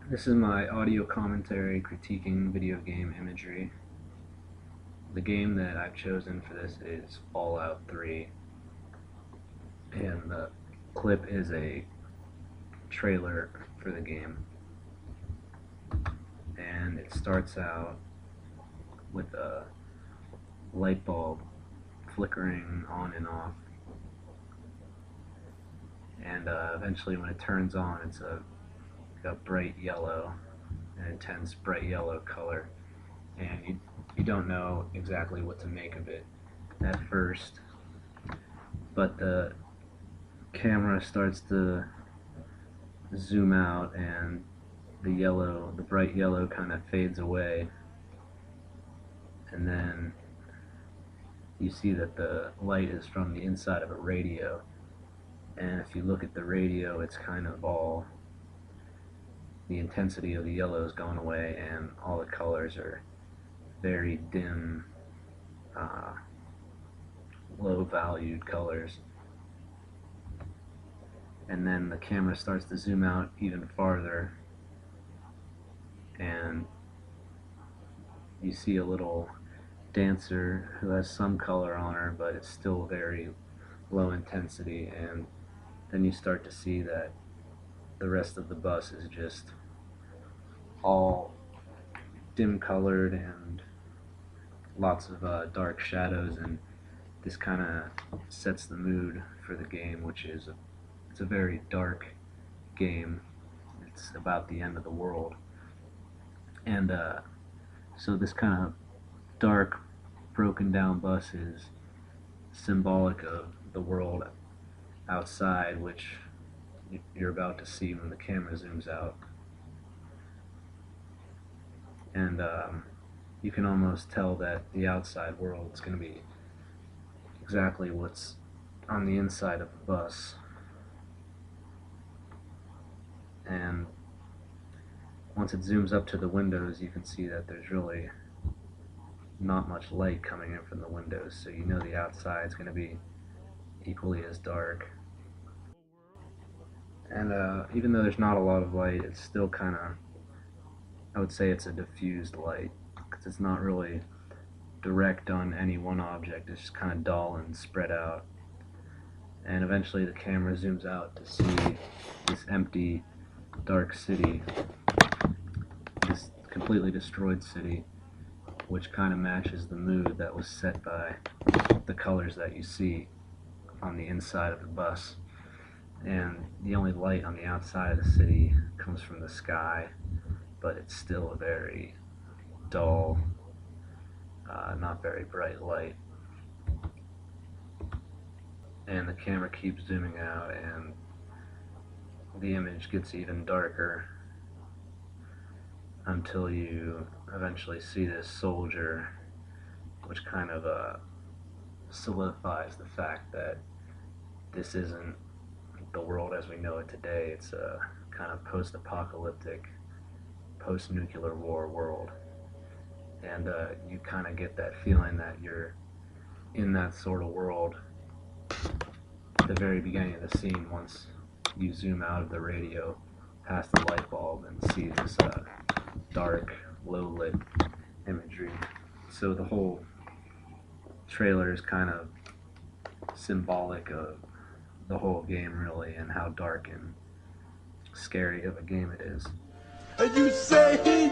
This is my audio commentary critiquing video game imagery. The game that I've chosen for this is Fallout 3, and the clip is a trailer for the game. And it starts out with a light bulb flickering on and off. And eventually when it turns on, it's a bright yellow, an intense bright yellow color. And you don't know exactly what to make of it at first, but the camera starts to zoom out and the bright yellow kind of fades away, and then you see that the light is from the inside of a radio. And if you look at the radio, it's kind of all, the intensity of the yellow is gone away and all the colors are very dim, low valued colors. And then the camera starts to zoom out even farther, and you see a little dancer who has some color on her, but it's still very low intensity. And then you start to see that the rest of the bus is just all dim colored and lots of dark shadows, and this kind of sets the mood for the game, which is it's a very dark game. It's about the end of the world, and so this kind of dark, broken down bus is symbolic of the world outside, which you're about to see when the camera zooms out. And you can almost tell that the outside world is going to be exactly what's on the inside of the bus. And once it zooms up to the windows, you can see that there's really not much light coming in from the windows, so you know the outside is going to be equally as dark. And even though there's not a lot of light, it's still kind of, I would say it's a diffused light, because it's not really direct on any one object. It's just kind of dull and spread out. And eventually the camera zooms out to see this empty, dark city, this completely destroyed city, which kind of matches the mood that was set by the colors that you see on the inside of the bus. And the only light on the outside of the city comes from the sky, but it's still a very dull, not very bright light. And the camera keeps zooming out, and the image gets even darker until you eventually see this soldier, which kind of solidifies the fact that this isn't the world as we know it today. It's a kind of post-apocalyptic, post-nuclear war world. And you kind of get that feeling that you're in that sort of world at the very beginning of the scene, once you zoom out of the radio past the light bulb and see this dark, low-lit imagery. So the whole trailer is kind of symbolic of the whole game, really, and how dark and scary of a game it is. And you say